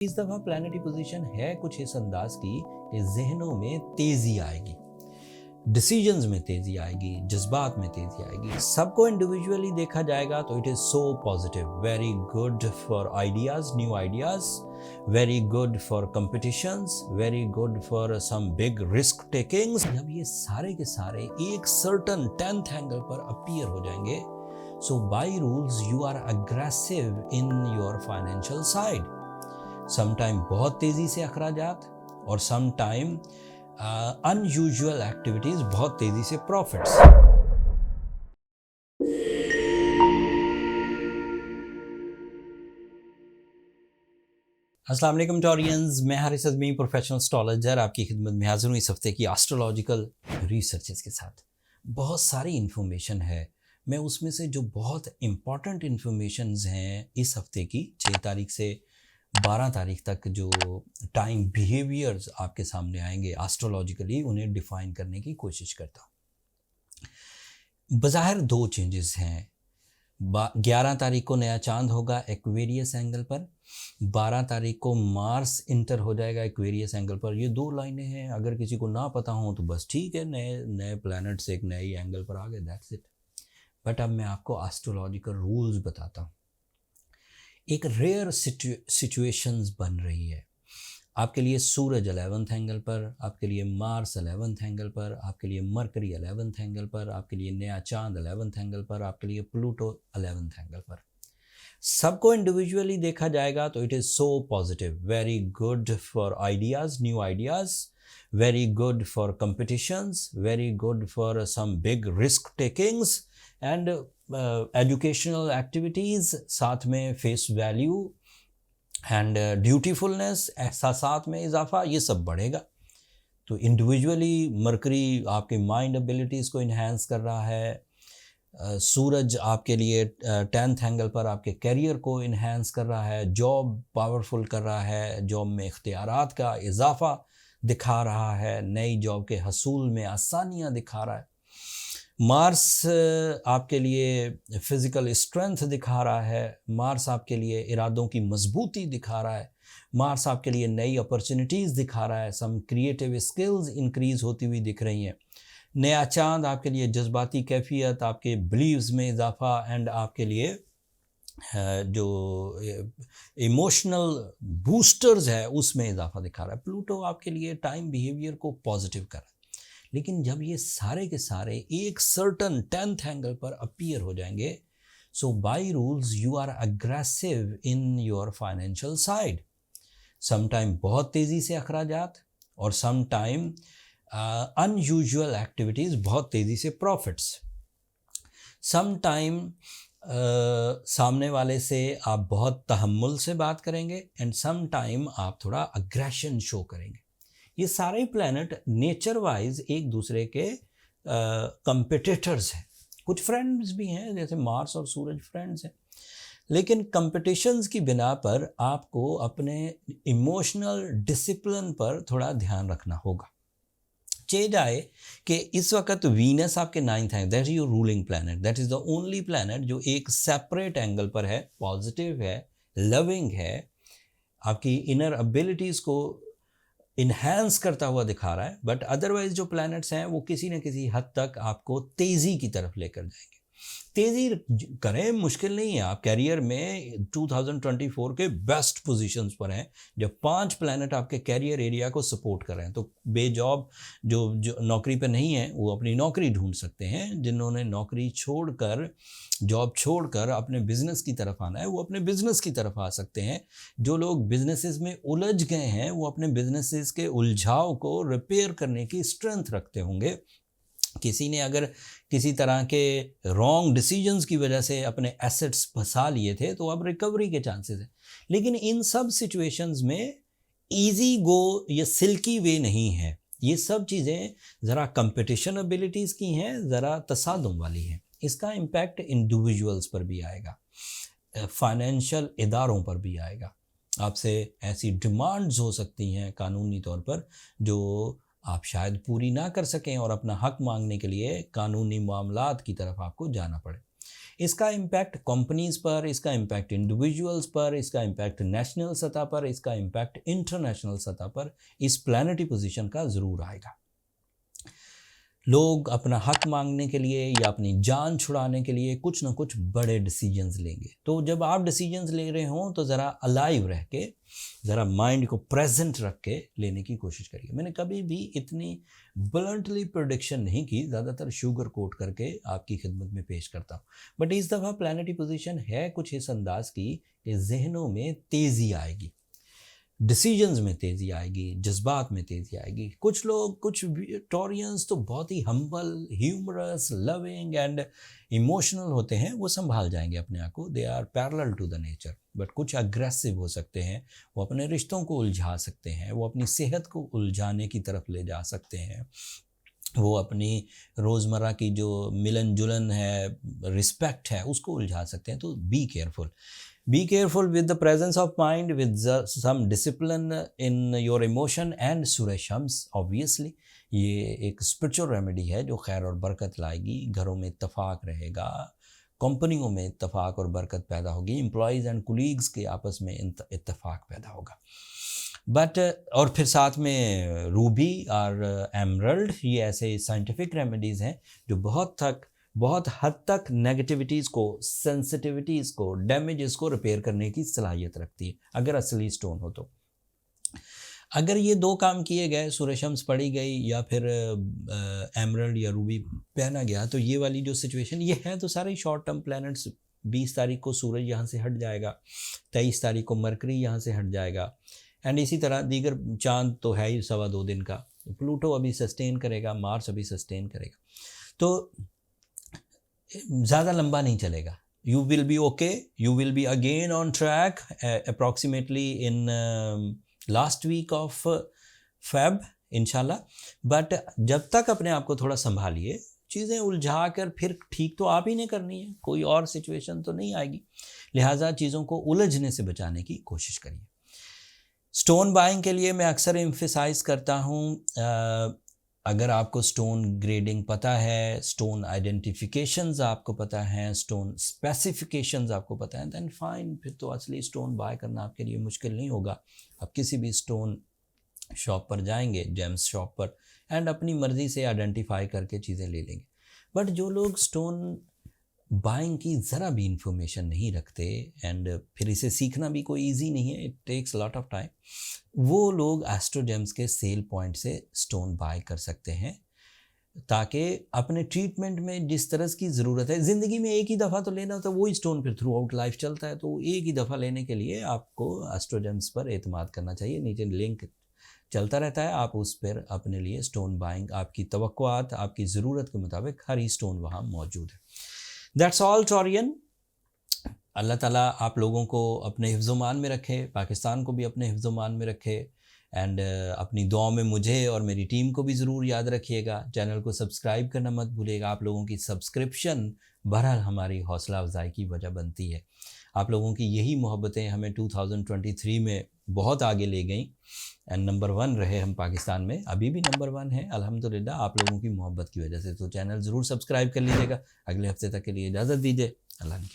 इस दफ़ा planetary position है कुछ इस अंदाज की कि जहनों में तेज़ी आएगी, डिसीजंस में तेज़ी आएगी, जज्बात में तेज़ी आएगी। सबको इंडिविजुअली देखा जाएगा तो it is so positive, very good for ideas, new ideas, very good for competitions, very good for some big risk takings. जब ये सारे के सारे एक सर्टन 10th एंगल पर अपीयर हो जाएंगे, so by rules you are aggressive in your financial side. Sometime बहुत तेज़ी से अखराजात और समटाइम अनयूजुअल एक्टिविटीज़, बहुत तेज़ी से प्रॉफिट्स। अस्सलाम वालेकुम टॉरियंस, मैं हारिस अज़मी, प्रोफेशनल एस्ट्रोलॉजर, आपकी खिदमत में हाजिर हूँ इस हफ्ते की एस्ट्रोलॉजिकल रिसर्चेस के साथ। बहुत सारी इन्फॉर्मेशन है, मैं उसमें से जो बहुत इम्पॉर्टेंट इन्फॉर्मेशंस हैं इस हफ्ते की 6 तारीख से 12 तारीख तक जो टाइम बिहेवियर्स आपके सामने आएंगे एस्ट्रोलॉजिकली, उन्हें डिफ़ाइन करने की कोशिश करता हूँ। बज़ाहिर 2 चेंजेस हैं। 11 तारीख को नया चांद होगा एक्वेरियस एंगल पर, 12 तारीख को मार्स इंटर हो जाएगा एक्वेरियस एंगल पर। ये 2 लाइनें हैं, अगर किसी को ना पता हो तो बस ठीक है, नए नए प्लैनेट्स एक नए एंगल पर आ गए, दैट्स इट। बट अब मैं आपको एस्ट्रोलॉजिकल रूल्स बताता हूँ। एक रेयर सिचुएशंस बन रही है आपके लिए। सूरज 11th एंगल पर, आपके लिए मार्स 11th एंगल पर, आपके लिए मरकरी 11th एंगल पर, आपके लिए नया चांद 11th एंगल पर, आपके लिए प्लूटो 11th एंगल पर। सबको इंडिविजुअली देखा जाएगा तो it is so positive, very good for ideas, new ideas, very good for competitions, very good for some big risk takings and educational activities, साथ में फेस वैल्यू एंड ड्यूटीफुलनेस, एहसासात में इजाफा, ये सब बढ़ेगा। तो इंडिविजुअली मरकरी आपके माइंड एबिलिटीज़ को इन्हांस कर रहा है। सूरज आपके लिए 10th एंगल पर आपके करियर को इन्हांस कर रहा है, जॉब पावरफुल कर रहा है, जॉब में इख्तियारात का इजाफा दिखा रहा है, नई जॉब के हसूल में आसानियाँ दिखा रहा है। मार्स आपके लिए फ़िज़िकल स्ट्रेंथ दिखा रहा है, मार्स आपके लिए इरादों की मजबूती दिखा रहा है, मार्स आपके लिए नई अपॉर्चुनिटीज़ दिखा रहा है, सम क्रिएटिव स्किल्स इंक्रीज़ होती हुई दिख रही हैं। नया चांद आपके लिए जज्बाती कैफियत, आपके बिलीव्स में इजाफा एंड आपके लिए जो इमोशनल बूस्टर्स है उसमें इजाफा दिखा रहा है। प्लूटो आपके लिए टाइम बिहेवियर को पॉजिटिव कर रहा है। लेकिन जब ये सारे के सारे एक सर्टन 10th एंगल पर अपीयर हो जाएंगे, so by rules you are aggressive in your financial side. Sometime बहुत तेज़ी से अखराजात और समटाइम अनयूजुअल एक्टिविटीज़, बहुत तेज़ी से प्रॉफिट्स। समटाइम सामने वाले से आप बहुत तहम्मुल से बात करेंगे एंड समटाइम आप थोड़ा अग्रेशन शो करेंगे। ये सारे प्लैनेट नेचर वाइज एक दूसरे के कंपिटिटर्स हैं। कुछ फ्रेंड्स भी हैं, जैसे मार्स और सूरज फ्रेंड्स हैं, लेकिन कंपटीशंस की बिना पर आपको अपने इमोशनल डिसिप्लिन पर थोड़ा ध्यान रखना होगा। चेंज आए कि इस वक्त वीनस आपके 9th है, that is your ruling planet, that is the only planet जो एक सेपरेट एंगल पर है, पॉजिटिव है, लविंग है, आपकी इनर एबिलिटीज़ को इन्हांस करता हुआ दिखा रहा है। बट अदरवाइज जो प्लैनेट्स हैं वो किसी न किसी हद तक आपको तेज़ी की तरफ लेकर जाएंगे। तेज़ी करें मुश्किल नहीं है, आप कैरियर में 2024 के बेस्ट पोजीशंस पर हैं, जब 5 प्लैनेट आपके कैरियर एरिया को सपोर्ट कर रहे हैं। तो बेजॉब जो नौकरी पे नहीं है वो अपनी नौकरी ढूंढ सकते हैं, जिन्होंने नौकरी छोड़कर, जॉब छोड़कर अपने बिजनेस की तरफ आना है वो अपने बिजनेस की तरफ आ सकते हैं। जो लोग बिजनेसेस में उलझ गए हैं वो अपने बिजनेसेस के उलझाव को रिपेयर करने की स्ट्रेंथ रखते होंगे। किसी ने अगर किसी तरह के रॉन्ग डिसीजंस की वजह से अपने एसेट्स फंसा लिए थे तो अब रिकवरी के चांसेस हैं। लेकिन इन सब सिचुएशंस में इजी गो या सिल्की वे नहीं है। ये सब चीज़ें ज़रा कंपटीशन एबिलिटीज़ की हैं, ज़रा तसादुम वाली हैं। इसका इम्पैक्ट इंडिविजुअल्स पर भी आएगा, फाइनेंशियल इदारों पर भी आएगा। आपसे ऐसी डिमांड्स हो सकती हैं कानूनी तौर पर जो आप शायद पूरी ना कर सकें और अपना हक मांगने के लिए कानूनी मामलात की तरफ आपको जाना पड़े। इसका इम्पैक्ट कंपनीज पर, इसका इम्पैक्ट इंडिविजुअल्स पर, इसका इम्पैक्ट नेशनल सतह पर, इसका इम्पैक्ट इंटरनेशनल सतह पर इस प्लैनेटरी पोजीशन का ज़रूर आएगा। लोग अपना हक मांगने के लिए या अपनी जान छुड़ाने के लिए कुछ ना कुछ बड़े डिसीजंस लेंगे। तो जब आप डिसीजंस ले रहे हों तो ज़रा अलाइव रह के, ज़रा माइंड को प्रेजेंट रख के लेने की कोशिश करिए। मैंने कभी भी इतनी ब्लंटली प्रेडिक्शन नहीं की, ज़्यादातर शुगर कोट करके आपकी खिदमत में पेश करता हूँ। बट इस दफ़ा प्लैनेटरी पोजीशन है कुछ इस अंदाज की कि जहनों में तेज़ी आएगी, डिसीजंस में तेज़ी आएगी, जज्बात में तेज़ी आएगी। कुछ लोग, कुछ टोरियंस तो बहुत ही humble, humorous, loving and emotional होते हैं, वो संभाल जाएंगे अपने आप को, they are parallel to the nature. But कुछ अग्रेसिव हो सकते हैं, वो अपने रिश्तों को उलझा सकते हैं, वो अपनी सेहत को उलझाने की तरफ ले जा सकते हैं, वो अपनी रोज़मर्रा की जो मिलन जुलन है, रिस्पेक्ट है, उसको उलझा सकते हैं। तो be careful, be careful with the presence of mind, with some discipline in your emotion and Surya Shams. obviously ये एक स्पिरिचुअल रेमेडी है जो खैर और बरकत लाएगी, घरों में इत्तफाक रहेगा, कंपनियों में इत्तफाक और बरकत पैदा होगी, एम्प्लॉयज़ एंड कुलीग्स के आपस में इत्तफाक पैदा होगा। बट और फिर साथ में रूबी और एमरल्ड, ये ऐसे साइंटिफिक रेमेडीज़ हैं जो बहुत हद तक नेगेटिविटीज़ को, सेंसिटिविटीज़ को, डैमेजेस को रिपेयर करने की सलाहियत रखती है अगर असली स्टोन हो तो। अगर ये दो काम किए गए, सूर्य शम्स पड़ी गई या फिर एमरल्ड या रूबी पहना गया, तो ये वाली जो सिचुएशन ये है, तो सारे शॉर्ट टर्म प्लैनेट्स, 20 तारीख को सूरज यहाँ से हट जाएगा, 23 तारीख को मरकरी यहाँ से हट जाएगा, एंड इसी तरह दीगर चांद तो है ही 2.25 दिन का, प्लूटो अभी सस्टेन करेगा, मार्स अभी सस्टेन करेगा, तो ज़्यादा लंबा नहीं चलेगा। You will be okay, you will be again on track approximately in last week of Feb इंशाल्लाह। बट जब तक अपने आप को थोड़ा संभालिए, चीज़ें उलझा कर फिर ठीक तो आप ही ने करनी है, कोई और सिचुएशन तो नहीं आएगी, लिहाजा चीज़ों को उलझने से बचाने की कोशिश करिए। स्टोन बाइंग के लिए मैं अक्सर एम्फेसाइज करता हूँ, अगर आपको स्टोन ग्रेडिंग पता है, स्टोन आइडेंटिफिकेशंस आपको पता है, स्टोन स्पेसिफिकेशंस आपको पता है, देन फाइन, फिर तो असली स्टोन बाय करना आपके लिए मुश्किल नहीं होगा। आप किसी भी स्टोन शॉप पर जाएंगे, जेम्स शॉप पर, एंड अपनी मर्ज़ी से आइडेंटिफाई करके चीज़ें ले लेंगे। बट जो लोग स्टोन बाइंग की ज़रा भी इंफॉर्मेशन नहीं रखते, एंड फिर इसे सीखना भी कोई इजी नहीं है, it takes lot of time, वो लोग एस्ट्रोजेम्स के सेल पॉइंट से स्टोन बाय कर सकते हैं, ताकि अपने ट्रीटमेंट में जिस तरह की ज़रूरत है, ज़िंदगी में एक ही दफ़ा तो लेना होता है, वही स्टोन फिर थ्रू आउट लाइफ चलता है, तो एक ही दफ़ा लेने के लिए आपको एस्ट्रोजेम्स पर एतमाद करना चाहिए। नीचे लिंक चलता रहता है, आप उस पर अपने लिए स्टोन बाइंग, आपकी तवक्कुआत, आपकी ज़रूरत के मुताबिक हर ही स्टोन वहाँ मौजूद है। That's all टोरियन। अल्लाह ताला आप लोगों को अपने हिफ्ज़-ओ-मान में रखे, पाकिस्तान को भी अपने हिफ्ज़-ओ-मान में रखे, एंड अपनी दुआओं में मुझे और मेरी टीम को भी ज़रूर याद रखिएगा। चैनल को सब्सक्राइब करना मत भूलिएगा। आप लोगों की सब्सक्रिप्शन बहरहाल हमारी हौसला अफजाई की वजह बनती है। आप लोगों की यही मोहब्बतें हमें 2023 में बहुत आगे ले गई, एंड नंबर 1 रहे हम पाकिस्तान में, अभी भी नंबर 1 है अल्हम्दुलिल्लाह आप लोगों की मोहब्बत की वजह से। तो चैनल ज़रूर सब्सक्राइब कर लीजिएगा। अगले हफ्ते तक के लिए इजाज़त दीजिए। अल्लाह की